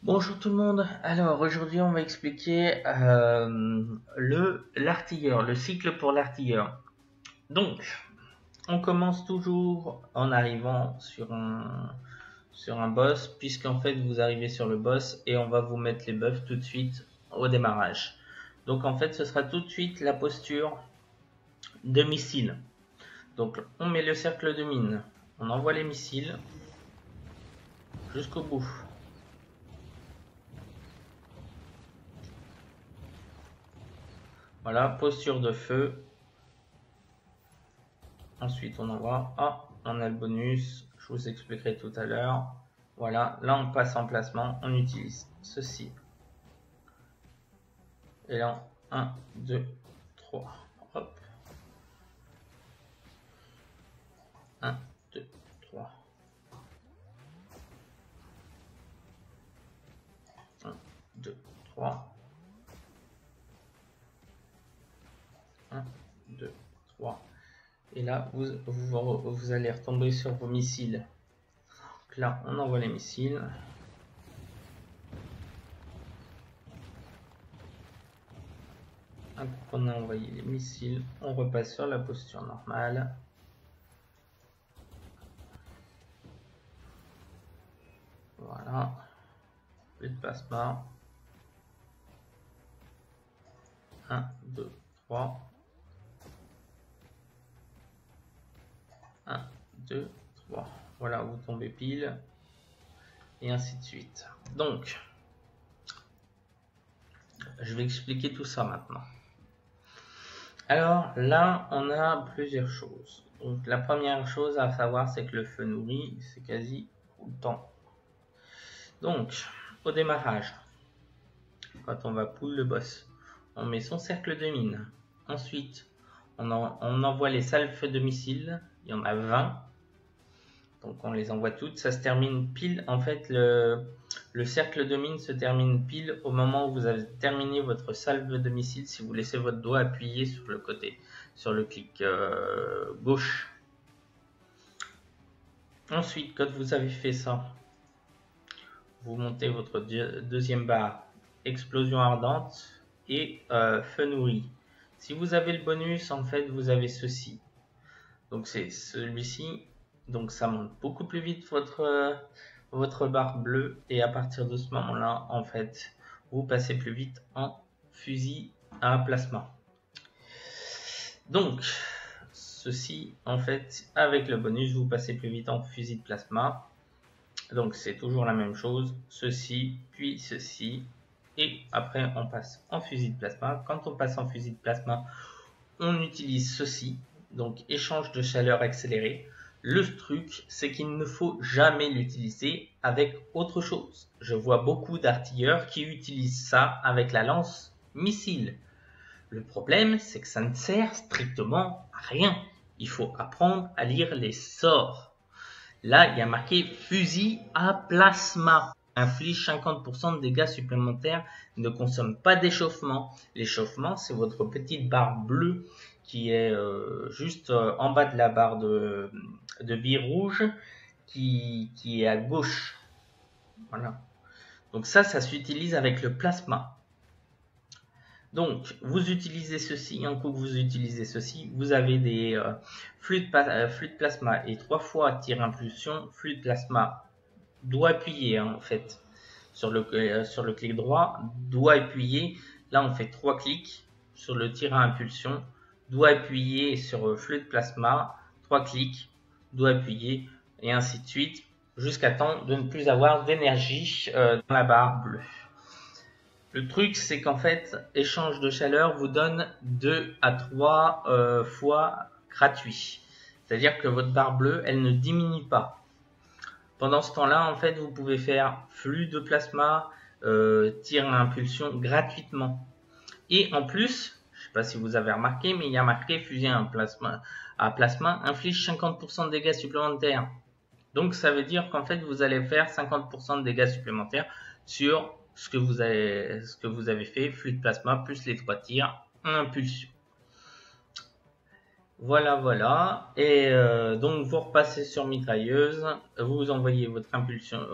Bonjour tout le monde, alors aujourd'hui on va expliquer l'artilleur, le cycle pour l'artilleur. Donc on commence toujours en arrivant sur un boss, puisqu'en fait vous arrivez sur le boss et on va vous mettre les buffs tout de suite au démarrage. Donc en fait ce sera tout de suite la posture de missile. Donc on met le cercle de mine, on envoie les missiles jusqu'au bout. Voilà, posture de feu. Ensuite, on envoie. Ah, on a le bonus. Je vous expliquerai tout à l'heure. Voilà, là on passe en placement. On utilise ceci. Et là, 1, 2, 3. Hop. 1, 2, 3. 1, 2, 3. 1, 2, 3. Et là, vous allez retomber sur vos missiles. Donc là, on envoie les missiles. Après qu'on a envoyé les missiles, on repasse sur la posture normale. Voilà. Plus de plasma. 1, 2, 3. 1, 2, 3. Voilà, vous tombez pile. Et ainsi de suite. Donc, je vais expliquer tout ça maintenant. Alors là, on a plusieurs choses. Donc la première chose à savoir, c'est que le feu nourri, c'est quasi tout le temps. Donc, au démarrage, quand on va pull le boss, on met son cercle de mine. Ensuite, on envoie les salves de missiles. Il y en a 20. Donc on les envoie toutes. Ça se termine pile. En fait, le cercle de mine se termine pile au moment où vous avez terminé votre salve de missile. Si vous laissez votre doigt appuyé sur le côté, sur le clic gauche. Ensuite, quand vous avez fait ça, vous montez votre deuxième barre explosion ardente et feu nourri. Si vous avez le bonus, en fait, vous avez ceci. Donc c'est celui-ci. Donc ça monte beaucoup plus vite votre barre bleue. Et à partir de ce moment-là, en fait, vous passez plus vite en fusil à plasma. Donc, ceci, en fait, avec le bonus, vous passez plus vite en fusil de plasma. Donc c'est toujours la même chose. Ceci, puis ceci. Et après, on passe en fusil de plasma. Quand on passe en fusil de plasma, on utilise ceci. Donc échange de chaleur accéléré. Le truc, c'est qu'il ne faut jamais l'utiliser avec autre chose. Je vois beaucoup d'artilleurs qui utilisent ça avec la lance missile. Le problème, c'est que ça ne sert strictement à rien. Il faut apprendre à lire les sorts. Là, il y a marqué fusil à plasma. Inflige 50% de dégâts supplémentaires, ne consomme pas d'échauffement. L'échauffement, c'est votre petite barre bleue qui est juste en bas de la barre de billes rouge qui est à gauche. Voilà. Donc ça s'utilise avec le plasma. Donc, vous utilisez ceci, un coup que vous utilisez ceci, vous avez des flux de plasma et 3 fois tir impulsion, flux de plasma doigt appuyé en fait sur le clic droit, doigt appuyé, là on fait 3 clics sur le tir à impulsion, doigt appuyé sur flux de plasma, 3 clics, doigt appuyé et ainsi de suite jusqu'à temps de ne plus avoir d'énergie dans la barre bleue. Le truc, c'est qu'en fait, échange de chaleur vous donne 2 à 3 fois gratuit. C'est-à-dire que votre barre bleue, elle ne diminue pas. Pendant ce temps-là, en fait, vous pouvez faire flux de plasma, tir à impulsion gratuitement. Et en plus, je ne sais pas si vous avez remarqué, mais il y a marqué fusil à plasma inflige 50% de dégâts supplémentaires. Donc ça veut dire qu'en fait, vous allez faire 50% de dégâts supplémentaires sur ce que vous avez fait, flux de plasma plus les 3 tirs en impulsion. Voilà, voilà. Et donc vous repassez sur mitrailleuse, vous envoyez votre impulsion,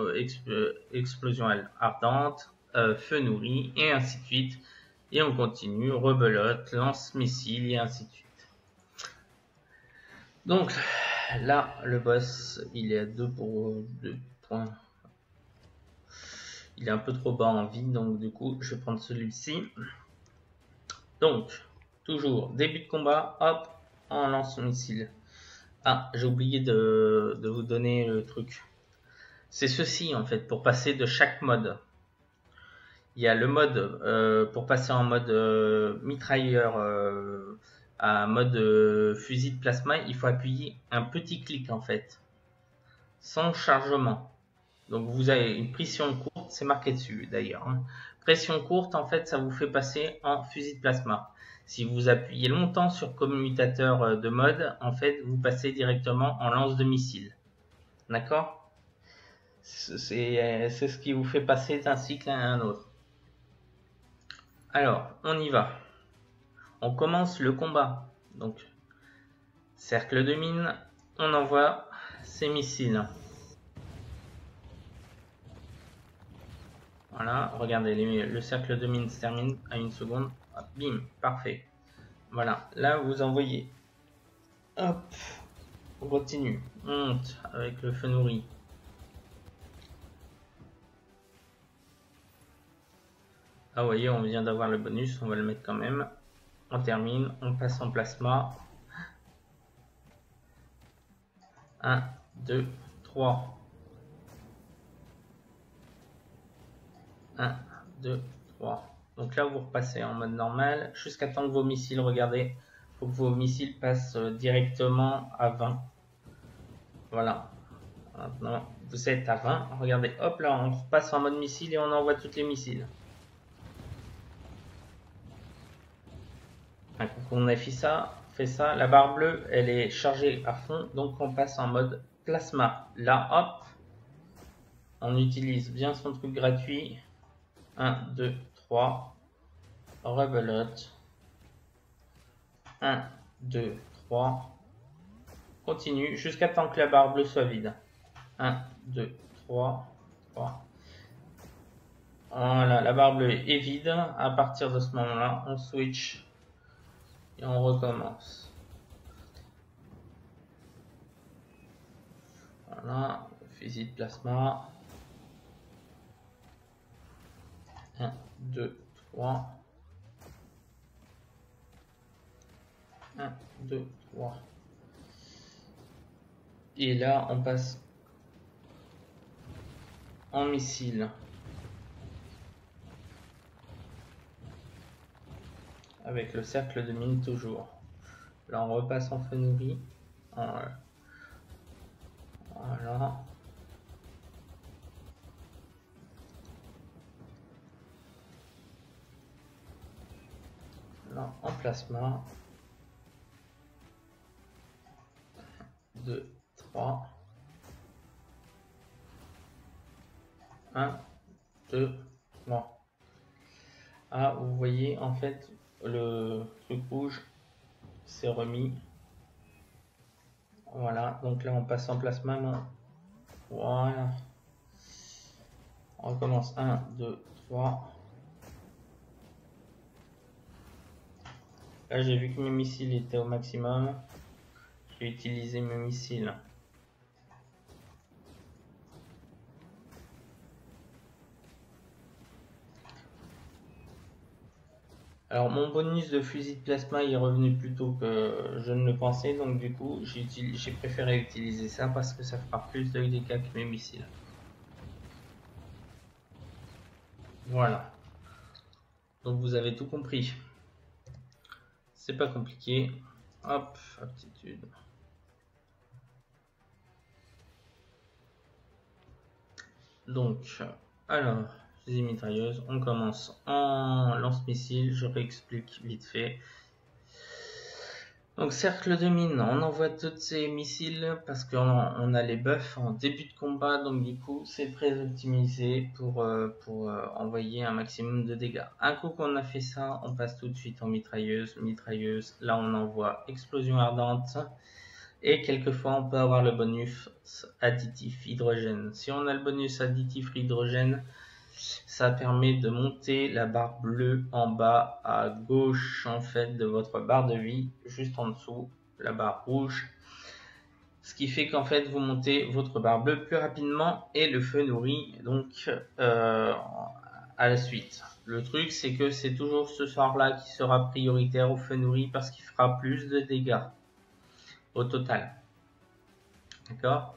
explosion ardente, feu nourri, et ainsi de suite. Et on continue, rebelote, lance-missile, et ainsi de suite. Donc là, le boss, il est à 2 points. Il est un peu trop bas en vie, donc du coup, je vais prendre celui-ci. Donc, toujours, début de combat, hop, on lance son missile. Ah, j'ai oublié de vous donner le truc. C'est ceci en fait, pour passer de chaque mode. Il y a le mode, pour passer en mode mitrailleur à mode fusil de plasma, il faut appuyer un petit clic en fait, sans chargement. Donc vous avez une pression courte, c'est marqué dessus d'ailleurs. Hein. Pression courte, en fait, ça vous fait passer en fusil de plasma. Si vous appuyez longtemps sur commutateur de mode, en fait, vous passez directement en lance de missile. D'accord? C'est ce qui vous fait passer d'un cycle à un autre. Alors, on y va. On commence le combat. Donc, cercle de mine, on envoie ses missiles. Voilà, regardez, le cercle de mine se termine à 1 seconde. Hop, bim, parfait. Voilà, là vous envoyez. Hop, on continue. On monte avec le feu nourri. Ah, vous voyez, on vient d'avoir le bonus, on va le mettre quand même. On termine, on passe en plasma. 1, 2, 3. 1, 2, 3. Donc là, vous repassez en mode normal jusqu'à temps que vos missiles, regardez, il faut que vos missiles passent directement à 20. Voilà. Maintenant, vous êtes à 20. Regardez, hop là, on repasse en mode missile et on envoie toutes les missiles. Quand on a fait ça, la barre bleue, elle est chargée à fond, donc on passe en mode plasma. Là, hop, on utilise bien son truc gratuit. 1, 2, 3. Rebelote. 1, 2, 3. Continue jusqu'à temps que la barre bleue soit vide. 1, 2, 3, 3. Voilà, la barre bleue est vide. À partir de ce moment-là, on switch et on recommence. Voilà, fusil de plasma. 1, 2, 3. 1, 2, 3. Et là, on passe en missile. Avec le cercle de mine toujours. Là, on repasse en feu nourri. Voilà. Là, en plasma. 2, 3. 1, 2, 3. Ah, vous voyez, en fait, le truc rouge s'est remis. Voilà, donc là, on passe en plasma. Non. Voilà. On recommence. 1, 2, 3. Là, j'ai vu que mes missiles étaient au maximum. J'ai utilisé mes missiles. Alors mon bonus de fusil de plasma est revenu plus tôt que je ne le pensais, donc du coup j'ai préféré utiliser ça parce que ça fera plus de dégâts que mes missiles. Voilà. Donc vous avez tout compris. C'est pas compliqué. Hop, aptitude. Donc, alors, fusil mitrailleuse, on commence en lance-missile, je réexplique vite fait. Donc cercle de mine, on envoie tous ces missiles parce qu'on a les buffs en début de combat, donc du coup c'est très optimisé pour envoyer un maximum de dégâts. Un coup qu'on a fait ça, on passe tout de suite en mitrailleuse. Mitrailleuse, là on envoie explosion ardente et quelquefois on peut avoir le bonus additif hydrogène. Si on a le bonus additif hydrogène, ça permet de monter la barre bleue en bas à gauche en fait de votre barre de vie, juste en dessous la barre rouge, ce qui fait qu'en fait vous montez votre barre bleue plus rapidement et le feu nourrit donc à la suite. Le truc c'est que c'est toujours ce sort là qui sera prioritaire au feu nourri parce qu'il fera plus de dégâts au total, d'accord.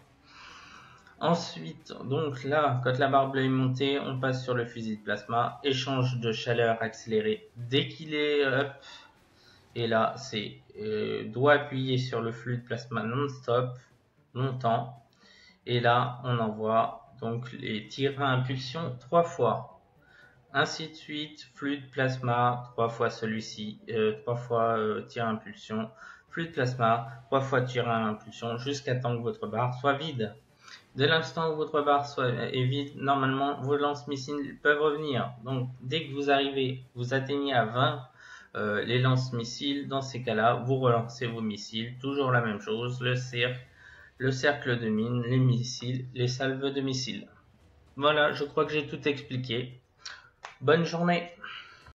Ensuite, donc là, quand la barre bleue est montée, on passe sur le fusil de plasma, échange de chaleur accéléré dès qu'il est up. Et là, c'est doigt appuyé sur le flux de plasma non-stop, longtemps. Et là, on envoie donc les tirs à impulsion 3 fois. Ainsi de suite, flux de plasma, 3 fois celui-ci, 3 fois tir à impulsion, flux de plasma, 3 fois tir à impulsion, jusqu'à temps que votre barre soit vide. Dès l'instant où votre barre est vide, normalement, vos lance-missiles peuvent revenir. Donc, dès que vous arrivez, vous atteignez à 20 les lance-missiles. Dans ces cas-là, vous relancez vos missiles. Toujours la même chose, le cercle de mine, les missiles, les salves de missiles. Voilà, je crois que j'ai tout expliqué. Bonne journée!